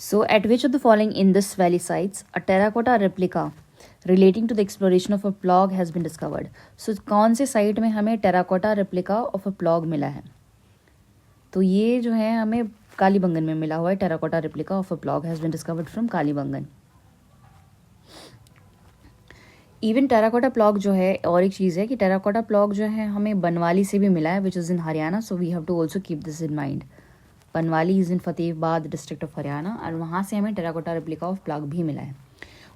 So, at which of the following Indus Valley sites a terracotta replica relating to the exploration of a plog has been discovered? So, कौन से site में हमें terracotta replica of a plough मिला है? तो ये जो है हमें कालीबंगन में मिला हुआ है. Terracotta replica of a plough has been discovered from Kalibangan. Even terracotta plough जो है, और एक चीज़ है कि टेराकोटा प्लॉग जो है हमें बनवाली से भी मिला है, which is in Haryana. So we have to also keep this in mind. Banawali is in Fatehabad district of Haryana, और वहाँ से हमें टेराकोटा रेप्लिका ऑफ प्लॉग भी मिला है.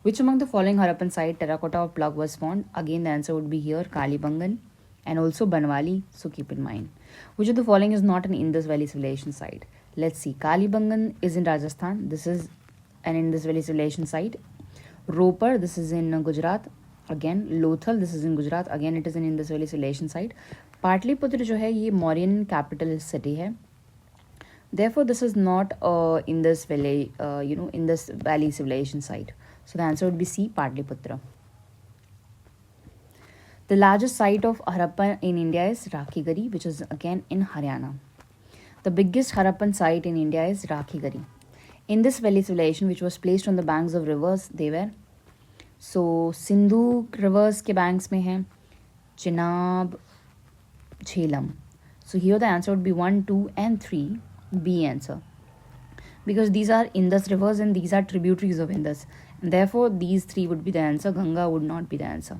Which among the following Harappan site terracotta of plug was found? Again, the answer would be here Kalibangan and also Banwali. So keep in mind. Which of the following is not an Indus Valley civilization site? Let's see. Kalibangan is in Rajasthan. This is an Indus Valley civilization site. Ropar, this is in Gujarat. Again, Lothal, this is in Gujarat. Again, it is an Indus Valley civilization site. Patliputra जो है ये Mauryan capital city है. Therefore, this is not Indus Valley, Indus Valley civilization site. So the answer would be C, Patliputra. The largest site of Harappa in India is Rakhigari, which is again in Haryana. The biggest Harappan site in India is Rakhigari. In this valley civilization, which was placed on the banks of rivers, they were so Sindhu rivers के banks में है Chenab, Jhelum. So here the answer would be 1, 2 and 3, B answer. Because these are Indus rivers and these are tributaries of Indus. And therefore, these three would be the answer. Ganga would not be the answer.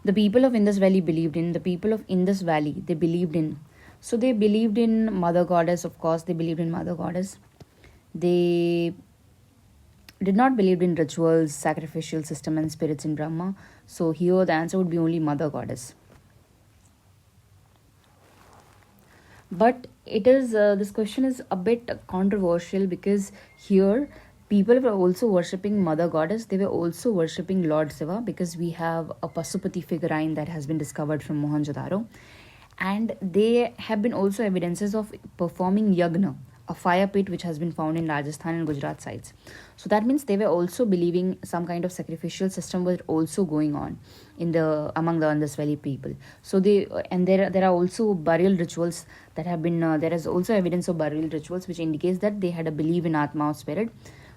The people of Indus Valley believed in. The people of Indus Valley, they believed in. So they believed in Mother Goddess, of course. They believed in Mother Goddess. They did not believe in rituals, sacrificial system and spirits in Brahma. So here the answer would be only Mother Goddess. But it is this question is a bit controversial because here people were also worshipping Mother Goddess. They were also worshipping Lord Shiva because we have a Pasupati figurine that has been discovered from Mohenjo-daro, and there have been also evidences of performing yagna, a fire pit which has been found in Rajasthan and Gujarat sites. So that means they were also believing some kind of sacrificial system was also going on in the among the Indus Valley people. So they and there are also burial rituals that have been there is also evidence of burial rituals which indicates that they had a belief in Atma or spirit.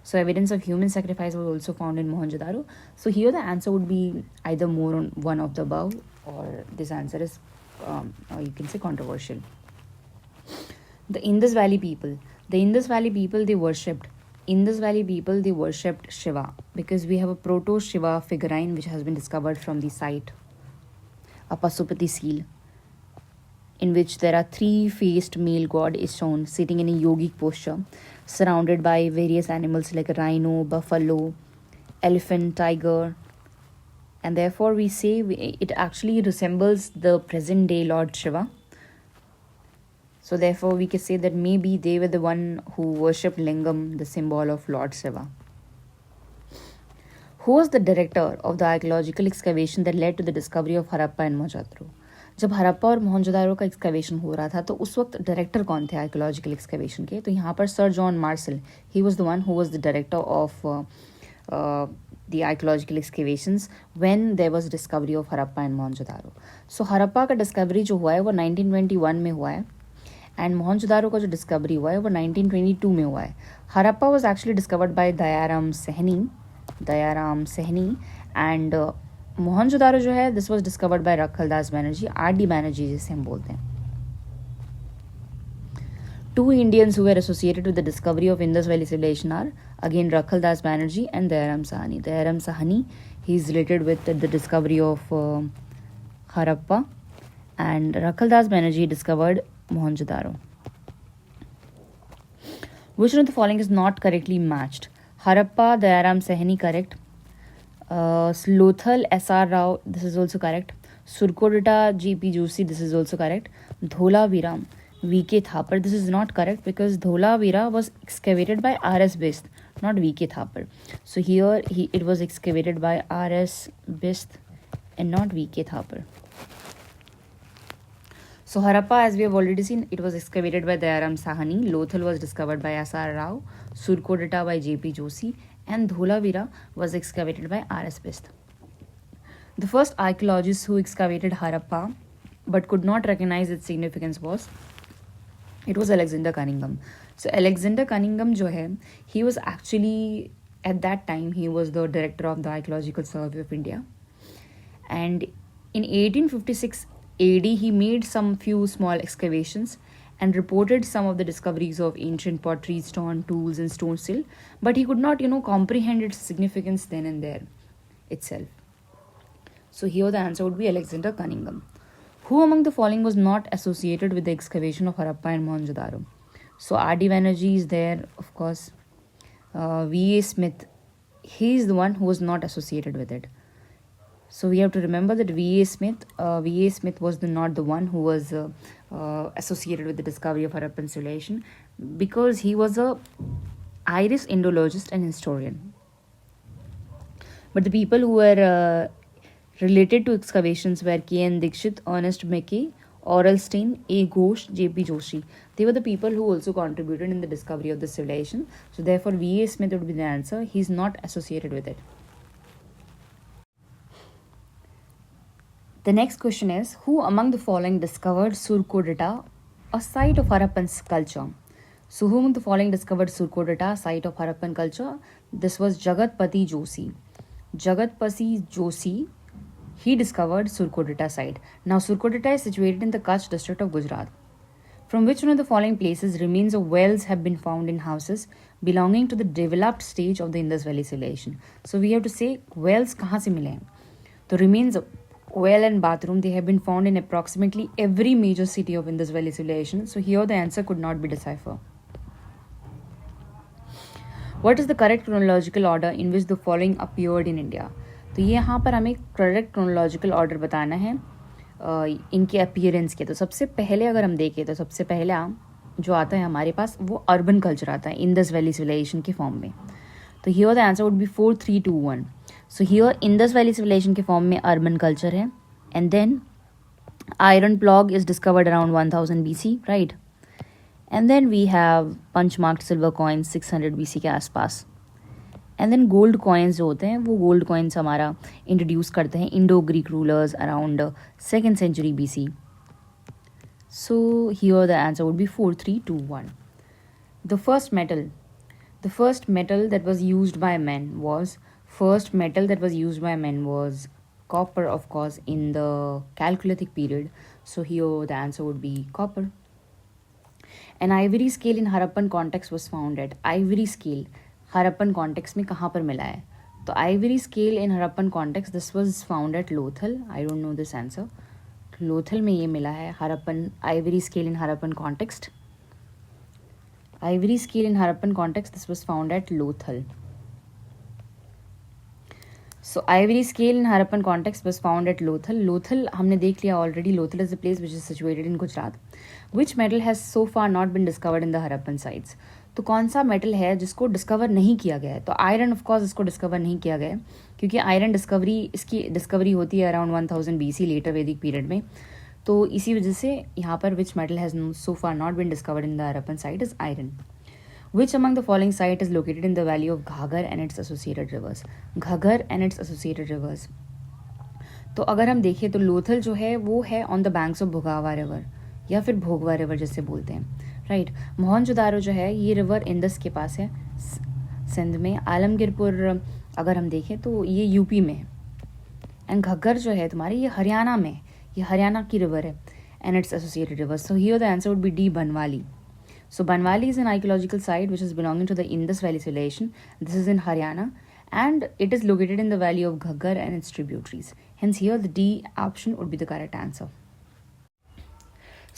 So evidence of human sacrifice was also found in Mohenjo-daro. So here the answer would be either more on one of the above, or this answer is or you can say controversial. The Indus Valley people. The Indus Valley people, they worshipped. Indus Valley people, they worshipped Shiva because we have a proto Shiva figurine which has been discovered from the site, a Pasupati seal, in which there are three-faced male god is shown sitting in a yogic posture, surrounded by various animals like a rhino, buffalo, elephant, tiger, and therefore we say it actually resembles the present-day Lord Shiva. So therefore we can say that maybe they were the one who worshipped Lingam, the symbol of Lord Shiva. Who was the director of the archaeological excavation that led to the discovery of Harappa and Mohenjo-daro? जब हरप्पा और मोहनजोदारो का excavation हो रहा था तो उस वक्त director कौन थे आर्कियोलॉजिकल एक्सकवेशन के? तो यहाँ पर sir John Marshall, he was the one who was the director of the archaeological excavations when there was discovery of Harappa and Mohenjo-daro. So Harappa का डिस्कवरी जो हुआ है वो 1921 में हुआ है, एंड मोहनजोदारो का जो डिस्कवरी हुआ है वो 1922 में हुआ है. Harappa was actually discovered by Dayaram Sahni and Mohenjodaro जो है this was discovered by Rakhaldas Banerjee, R D. Banerjee जिसे हम बोलते हैं. Two Indians who were associated with the discovery of Indus Valley civilization are again Rakhaldas Banerjee and Dayaram Sahani. Dayaram Sahani, he is related with the discovery of Harappa, and Rakhaldas Banerjee discovered Mohenjo-daro. Which one of the following is not correctly matched? Harappa, Dayaram Sahani, correct. Lothal, S.R. Rao, this is also correct. Surkodata, G.P. Joshi, this is also correct. Dholavira, V.K. Thapar, this is not correct because Dholavira was excavated by R.S. Bist, not V.K. Thapar. So here it was excavated by R.S. Bist and not V.K. Thapar. So Harappa, as we have already seen, it was excavated by Dayaram Sahani. Lothal was discovered by S.R. Rao. Surkodata by J.P. Joshi. And Dholavira was excavated by R.S. Bist. The first archaeologist who excavated Harappa but could not recognize its significance was It was Alexander Cunningham. So Alexander Cunningham जो है, he was actually at that time he was the director of the Archaeological Survey of India, and in 1856 AD he made some few small excavations and reported some of the discoveries of ancient pottery, stone tools, and stone still, but he could not comprehend its significance then and there itself. So here the answer would be Alexander Cunningham. Who among the following was not associated with the excavation of Harappa and Mohenjo-daro? So R.D. Banerjee is there, of course. V.A. Smith, he is the one who was not associated with it. So we have to remember that V.A. Smith was not the one who was associated with the discovery of Harappan civilization, because he was a Irish Indologist and historian. But the people who were related to excavations were K.N. Dixit, Ernest Mackay, Oral Stein, A. Ghosh, J.P. Joshi. They were the people who also contributed in the discovery of the civilization. So therefore V.A. Smith would be the answer. He is not associated with it. The next question is, who among the following discovered Surkodata, a site of Harappan culture? So who among the following discovered Surkodata, site of Harappan culture? This was Jagatpati Joshi. Jagatpati Joshi, he discovered Surkodata site. Now Surkodata is situated in the Kutch district of Gujarat. From which one of the following places remains of wells have been found in houses belonging to the developed stage of the Indus Valley civilization? So we have to say wells kahan se mile hain? The remains of well and bathroom, they have been found in approximately every major city of Indus Valley civilization. So here the answer could not be deciphered. What is the correct chronological order in which the following appeared in India? तो ये यहाँ पर हमें correct chronological order बताना है इनके appearance के. तो सबसे पहले अगर हम देखें तो सबसे पहला जो आता है हमारे पास वो अर्बन कल्चर आता है इंडस वैली सिविलाइजेशन के फॉर्म में. तो here the answer would be 4321. So here Indus valley civilisation के फॉर्म में अर्बन कल्चर है. And then iron plough is discovered around 1000 BC, right. And then we have punch marked silver coins 600 BC के आसपास. And then gold coins जो होते हैं वो gold coins हमारा इंट्रोड्यूस करते हैं Indo Greek rulers around 2nd century BC. So here the answer would be 4321. The first metal that was used by men was copper, of course, in the Chalcolithic period. So here the answer would be copper. An ivory scale in Harappan context was found at. Ivory scale Harappan context में कहाँ पर मिला है? तो Ivory scale in Harappan context this was found at Lothal. I don't know this answer. Lothal में ये मिला है Harappan Ivory scale in Harappan context. Ivory scale in Harappan context this was found at Lothal. So Ivory scale in Harappan context was found at Lothal. Lothal हमने देख लिया already. Lothal is the place which is situated in Gujarat. Which metal has so far not been discovered in the Harappan sites? तो कौन सा metal है जिसको discover नहीं किया गया है? तो आयरन ऑफ कोर्स इसको डिस्कवर नहीं किया गया है क्योंकि आयरन इसकी डिस्कवरी होती है अराउंड 1000 BC लेटर वैदिक पीरियड में. तो इसी वजह से यहाँ पर which metal has so far not been discovered in the Harappan site is iron. Which among the following site is located in the valley of Ghaggar and its associated rivers? Ghaggar and its associated rivers. तो अगर हम देखें तो लोथल जो है वो है on the banks of भोगावा रिवर या फिर भोगवा रिवर जिसे बोलते हैं, राइट. मोहनजोदारो जो है ये रिवर इंदस के पास है सिंध में. आलमगीरपुर अगर हम देखें तो ये यूपी में है. एंड घग्गर जो है तुम्हारी ये हरियाणा में, ये हरियाणा की रिवर है and it's associated river. So here the answer would B D, Banawali. So Banwali is an archaeological site which is belonging to the Indus Valley civilization. This is in Haryana and it is located in the valley of Ghaggar and its tributaries. Hence here the D option would be the correct answer.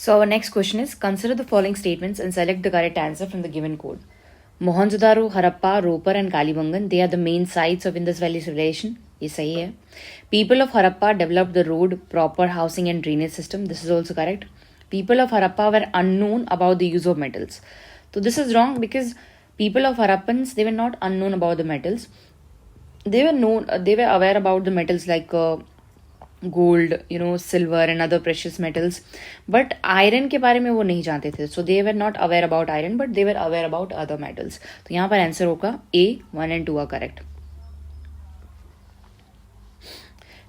So our next question is, consider the following statements and select the correct answer from the given code. Mohenjo-daro, Harappa, Ropar and Kalibangan, they are the main sites of Indus Valley civilization. ये सही है. People of Harappa developed the road, proper housing and drainage system. This is also correct. People of Harappa were unknown about the use of metals. So this is wrong because people of Harappans, they were not unknown about the metals. They were aware about the metals like gold, silver and other precious metals. But iron के बारे में वो नहीं जानते थे. So they were not aware about iron, but they were aware about other metals. तो यहाँ पर आंसर होगा A, 1 and 2 are correct.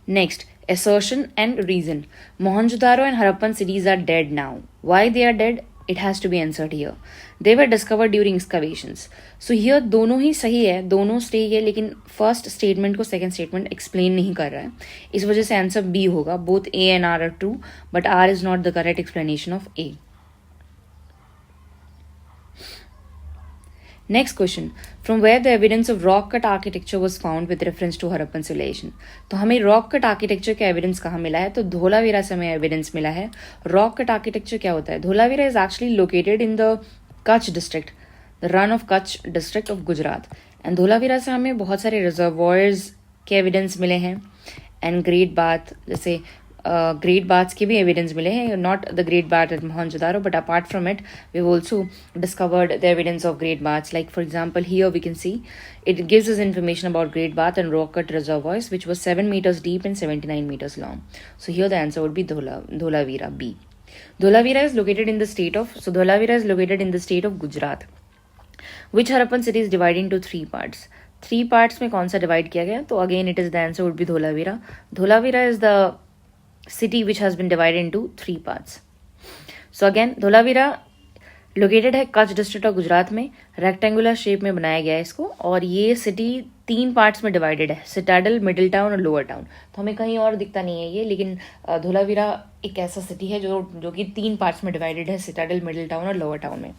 Next, assertion and reason. Mohenjo-daro and Harappan cities are dead now. Why they are dead? It has to be answered here. They were discovered during excavations. So here दोनों ही सही है, दोनों सही है, लेकिन first statement को second statement explain नहीं कर रहा है, इस वजह से आंसर बी होगा. Both A and R true, but R is not the correct explanation of A. Next question, from where the evidence of rock cut architecture was found with reference to Harappan civilization. तो हमें rock cut architecture का evidence कहाँ मिला है? तो धोलावीरा से हमें evidence मिला है. rock cut architecture क्या होता है? Dholavira is actually located in the Kutch district, the run of Kutch district of Gujarat. And Dholavira से हमें बहुत सारे reservoirs के evidence मिले हैं, and great bath, जैसे great baths के भी evidence मिले हैं. Not the great bath at Mohenjo-daro, but apart from it, we've also discovered the evidence of great baths. Like for example, here we can see it gives us information about great bath and rock cut reservoirs, which was 7 meters deep and 79 meters long. So here the answer would be Dholavira B. Dholavira is located in the state of Gujarat. Which Harappan city is divided into 3 parts? 3 parts में कौन सा divide किया गया? तो again it is the answer would be Dholavira. Dholavira is the city which has been divided into 3 parts. So again, Dholavira located है Kutch district of Gujarat में, rectangular shape में बनाया गया है इसको, और ये सिटी 3 पार्ट्स में डिवाइडेड है, सिटाडल, मिडिल टाउन और लोअर टाउन. तो हमें कहीं और दिखता नहीं है ये, लेकिन धोलावीरा एक ऐसा सिटी है जो कि 3 पार्ट्स में डिवाइडेड है, सिटाडल, मिडिल टाउन और लोअर टाउन में.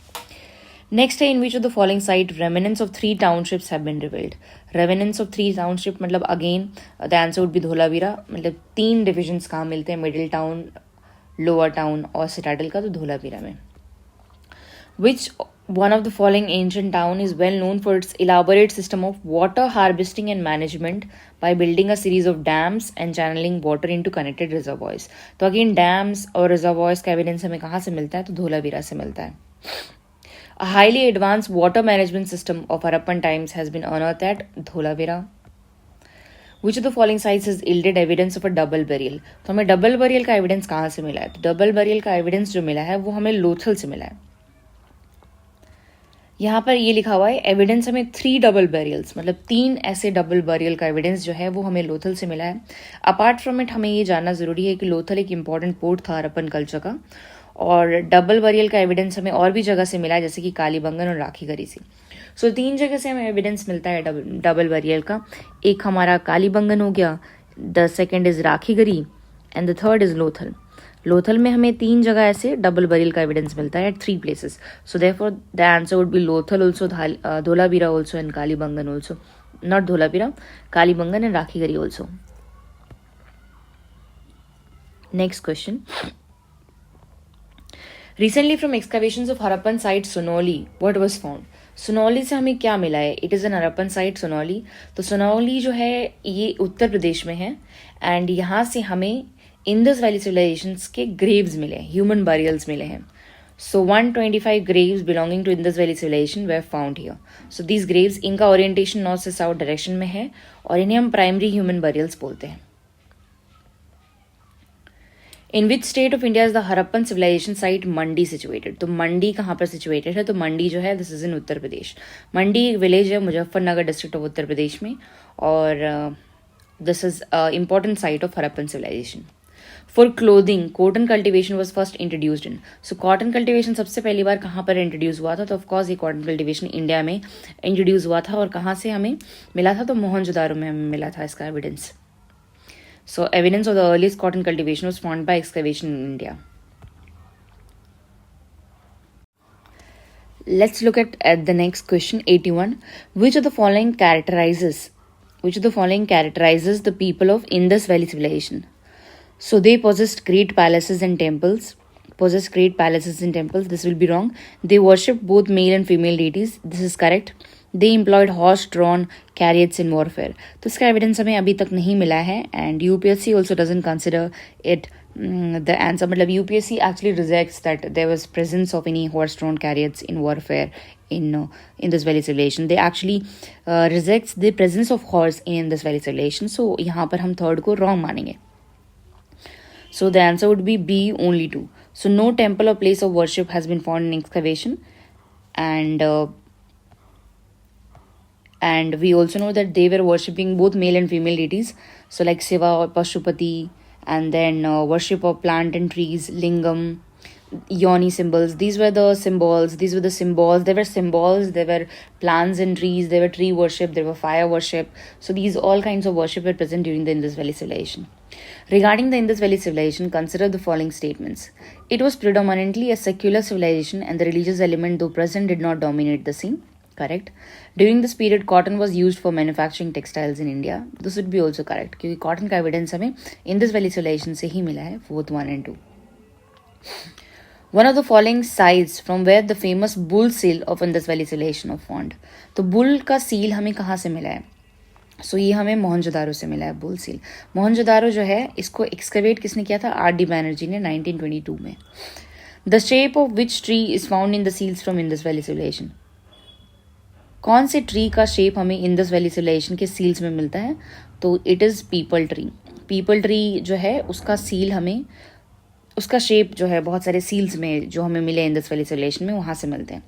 नेक्स्ट है, in which of the following site remnants of 3 townships have been revealed. Remnants of 3 township मतलब again the answer would be Dholavira. मतलब 3 डिविजन्स कहाँ मिलते हैं, मिडिल टाउन, लोअर टाउन और citadel का, तो धोलावीरा में. Which one of the following ancient town is well known for its elaborate system of water harvesting and management by building a series of dams and channeling water into connected reservoirs. तो again dams और reservoirs का evidence हमें कहाँ से मिलता है, तो धोलावीरा से मिलता है. A highly advanced water management system of Harappan times has been unearthed at Dholavira. Which of the following sites has yielded evidence of a double burial? तो हमें double burial का evidence कहाँ से मिला है, तो double burial का evidence जो मिला है वो हमें लोथल से मिला है. यहाँ पर ये लिखा हुआ है एविडेंस हमें 3 डबल बैरियल्स, मतलब 3 ऐसे डबल बैरियल का एविडेंस जो है वो हमें लोथल से मिला है. अपार्ट फ्रॉम इट हमें ये जानना ज़रूरी है कि लोथल एक इम्पॉर्टेंट पोर्ट था हरप्पन कल्चर का, और डबल बैरियल का एविडेंस हमें और भी जगह से मिला है, जैसे कि कालीबंगन और राखीगढ़ी से. सो 3 जगह से हमें एविडेंस मिलता है डबल बैरियल का. एक हमारा कालीबंगन हो गया, the second is Rakhigarhi and the third is Lothal. Lothal में हमें 3 जगह ऐसे डबल बरियल का एविडेंस मिलता है at 3 places. So therefore the answer would be Lothal also, Dholavira also and Kalibangan also. Not Dholavira, Kalibangan and Rakhigarhi also. Next question, recently from excavations of Harappan site Sanauli what was found. Sanauli से हमें क्या मिला है, it is an Harappan site Sanauli. तो सोनौली जो है ये उत्तर प्रदेश में है, एंड यहाँ से हमें इंडस वैली सिविलाइजेशंस के ग्रेव्स मिले हैं, ह्यूमन बरियल्स मिले हैं. So 125 graves belonging to Indus valley civilisation were found here. So these graves, इनका ओरिएंटेशन नॉर्थ से साउथ डायरेक्शन में है, और इन्हें हम प्राइमरी ह्यूमन बरियल्स बोलते हैं. In which state of India is the Harappan civilization site Mandi situated. तो मंडी कहाँ पर सिचुएटेड है, तो मंडी जो है this is in Uttar Pradesh. मंडी एक विलेज है मुजफ्फरनगर डिस्ट्रिक्ट ऑफ उत्तर प्रदेश में, और this is important site of Harappan civilisation. For clothing cotton cultivation was first introduced in. So cotton cultivation सबसे पहली बार कहाँ पर इंट्रोड्यूस हुआ था, तो ऑफकोर्स ये कॉटन कल्टिवेशन इंडिया में इंट्रोड्यूस हुआ था, और कहाँ से हमें मिला था, तो मोहनजोदारो में हमें मिला था इसका evidence. So evidence of the earliest cotton cultivation was found by excavation in India. Let's look at the next question, 81. Which of the following characterizes the people of Indus Valley civilization? So they possessed great palaces and temples. This will be wrong. They worshipped both male and female deities. This is correct. They employed horse-drawn chariots in warfare. तो इसका evidence हमें अभी तक नहीं मिला है, and UPSC also doesn't consider it the answer. मतलब UPSC actually rejects that there was presence of any horse-drawn chariots in warfare in Indus Valley civilization. They actually rejects the presence of horse in Indus Valley civilization. So यहाँ पर हम third को wrong मानेंगे. So the answer would be B, only 2. So no temple or place of worship has been found in excavation, and we also know that they were worshipping both male and female deities. So like Shiva or Pashupati, and then worship of plant and trees, lingam. yoni symbols. These were the symbols. There were symbols. There were plants and trees. There were tree worship. There were fire worship. So these all kinds of worship were present during the Indus Valley civilization. Regarding the Indus Valley civilization, consider the following statements. It was predominantly a secular civilization, and the religious element, though present, did not dominate the scene. Correct. During this period, cotton was used for manufacturing textiles in India. This would be also correct, क्योंकि cotton का evidence हमें Indus Valley civilization से ही मिला है, both 1 and 2. One of the following sites from where the famous bull seal of Indus Valley civilization was found. तो bull का seal हमें कहाँ से मिला है? सो ये हमें मोहनजोदारो से मिला है, बुल सील. मोहनजोदारो जो है, इसको एक्सकवेट किसने किया था? R.D. बैनर्जी ने 1922 में. The shape of which tree is found in the seals from Indus valley civilisation. कौन से ट्री का शेप हमें इंडस वैली सिविलाइजेशन के सील्स में मिलता है? तो it is peepal tree. Peepal tree जो है उसका सील हमें, उसका शेप जो है बहुत सारे सील्स में जो हमें मिले इंडस वैली सिविलाइजेशन में, वहाँ से मिलते हैं.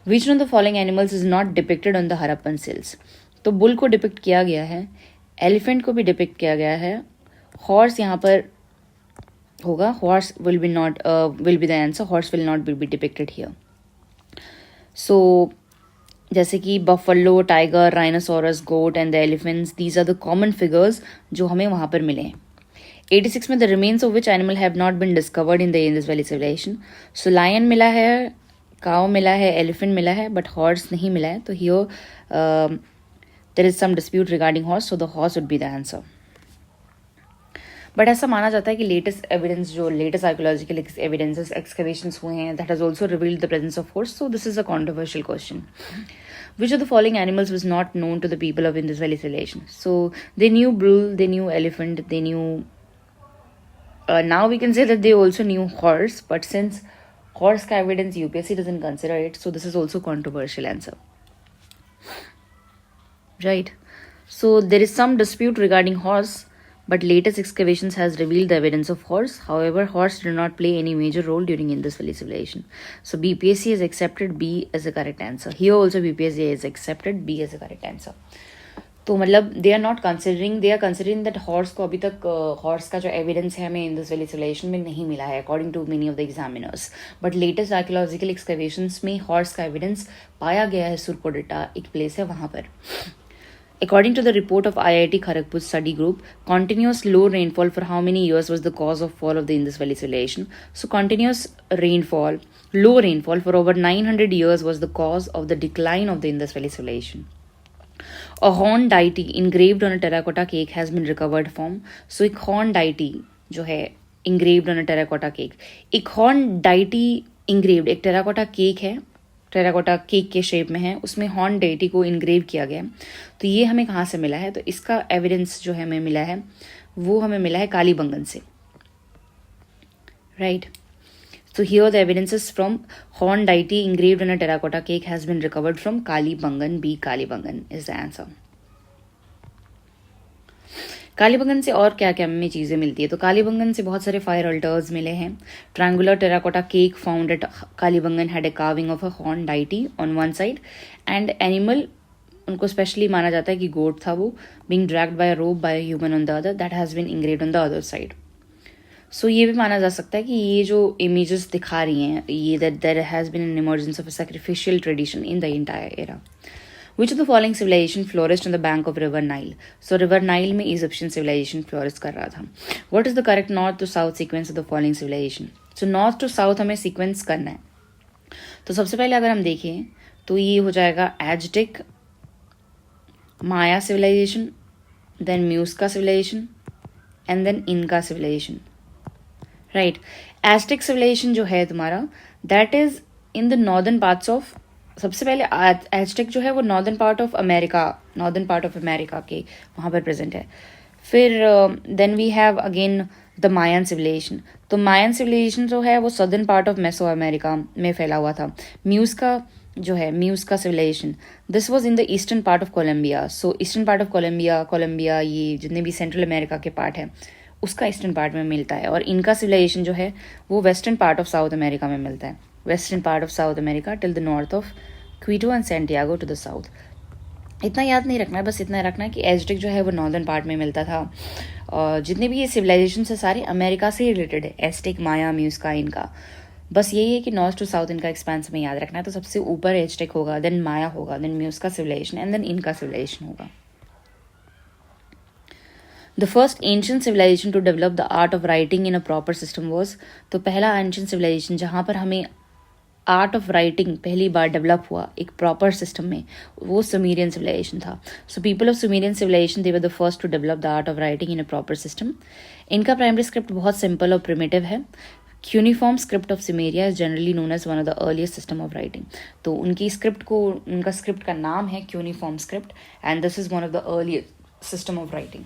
Which one of the following animals is not depicted on the Harappan seals. तो बुल को डिपिक्ट किया गया है, एलिफेंट को भी डिपिक्ट किया गया है, हॉर्स यहाँ पर होगा, horse will be the answer, horse will not be depicted here. So जैसे कि buffalo, tiger, rhinoceros, goat and the elephants, these are the common figures जो हमें वहाँ पर मिले हैं. 86 में the remains of which animal have not been discovered in the Indus valley civilization. So lion मिला है, काउ मिला है, एलिफेंट मिला है, बट हॉर्स नहीं मिला है. तो here there is some dispute regarding horse, so the horse would be the answer. But ऐसा माना जाता है कि लेटेस्ट एविडेंस, जो लेटेस्ट आर्कोलॉजिकल एविडेंसेस, एक्सकवेशंस हुए हैं, that has also revealed the presence of horse. So this is a controversial question. Which of the following animals was not known to the people of Indus Valley civilization? So they knew bull, they knew elephant, they knew. Now we can say that they also knew horse, but since horse का evidence UPSC doesn't consider it, so this is also controversial answer. Right. So there is some dispute regarding horse, but latest excavations has revealed the evidence of horse. However, horse did not play any major role during Indus Valley civilization. So BPSC has accepted B as the correct answer. Here also BPSC has accepted B as the correct answer. तो मतलब they are not considering, they are considering that horse को अभी तक horse का जो evidence है हमें Indus Valley civilization में नहीं मिला है, according to many of the examiners. But latest archaeological excavations में horse का evidence पाया गया है. सुरकोडेटा एक place है वहाँ पर. According to the report of IIT Kharagpur study group, continuous low rainfall for how many years was the cause of fall of the Indus Valley civilization? So continuous rainfall, low rainfall for over 900 years was the cause of the decline of the Indus Valley civilization. A horn deity engraved on a terracotta cake has been recovered from. So एक horn deity जो है engraved on a terracotta cake, एक horn deity engraved, एक terracotta cake है, terracotta cake के shape में है, उसमें हॉर्न डेटी को इनग्रेव किया गया. तो ये हमें कहाँ से मिला है? तो इसका एविडेंस जो हमें मिला है वो हमें मिला है कालीबंगन से. Right. So here the evidence is from horn deity engraved on a terracotta cake has been recovered from Kalibangan. B. Kalibangan is the answer. Kalibangan से और क्या क्या हमें चीज़ें मिलती है? तो कालीबंगन से बहुत सारे फायर अल्टर्स मिले हैं. Triangular terracotta cake found at Kalibangan had a carving of a horn deity on one side and animal, उनको स्पेशली माना जाता है कि गोट था वो, being dragged by rope by human on the other, that has been engraved on the other side. So ये भी माना जा सकता है कि ये जो इमेजेस दिखा रही हैं ये that there has been an emergence of a sacrificial tradition in the entire era. Which of the following civilization flourished on the bank of River Nile? So River Nile में Egyptian civilization flourish कर रहा था. What is the correct north to south sequence of the following civilization? So north to south हमें sequence करना है. तो सबसे पहले अगर हम देखें तो ये हो जाएगा Aztec, Maya civilization, then Muisca civilization, and then Inca civilization. Right. Aztec civilization जो है तुम्हारा that is in the northern parts of, सबसे पहले एज़टेक जो है वो नॉर्दर्न पार्ट ऑफ अमेरिका के वहाँ पर प्रेजेंट है. फिर then we have again the Mayan civilization. तो मायन सिविलाइजेशन जो है वो southern part of Mesoamerica में फैला हुआ था. म्यूस्का जो है, Muisca civilization, this was in the eastern part of Colombia. So eastern part of Colombia ये जितने भी सेंट्रल अमेरिका के पार्ट है उसका ईस्टर्न पार्ट में मिलता है. और इनका सिविलाइजेशन जो है वो western part of South America में मिलता है. Western part of South America till the north of Quito and Santiago to the south. इतना याद नहीं रखना है, बस इतना रखना है कि एज़टेक जो है वो नॉर्दर्न पार्ट में मिलता था. और जितने भी ये सिविलाइजेशन है सारे अमेरिका से ही रिलेटेड है. एज़टेक, माया, म्यूस्का, इनका. बस यही है कि नॉर्थ टू साउथ इनका एक्सपेंस में याद रखना है। तो सबसे ऊपर एजटेक होगा, देन माया होगा, then Muisca civilisation and then Inca civilisation होगा। The first ancient civilisation to develop the art of writing in a proper system was, तो पहला एंशियंट सिविलाइजेशन जहाँ पर हमें आर्ट ऑफ राइटिंग पहली बार डेवलप हुआ एक प्रॉपर सिस्टम में, वो सुमेरियन सिविलाइजेशन था। So people of Sumerian civilisation they were the first to develop the art of writing in a proper system. इनका प्राइमरी स्क्रिप्ट बहुत सिंपल और प्रिमिटिव है। Cuneiform script of Sumeria is generally known as one of the earliest system of writing. तो उनकी script को, उनका script का नाम है cuneiform script and this is one of the earliest system of writing.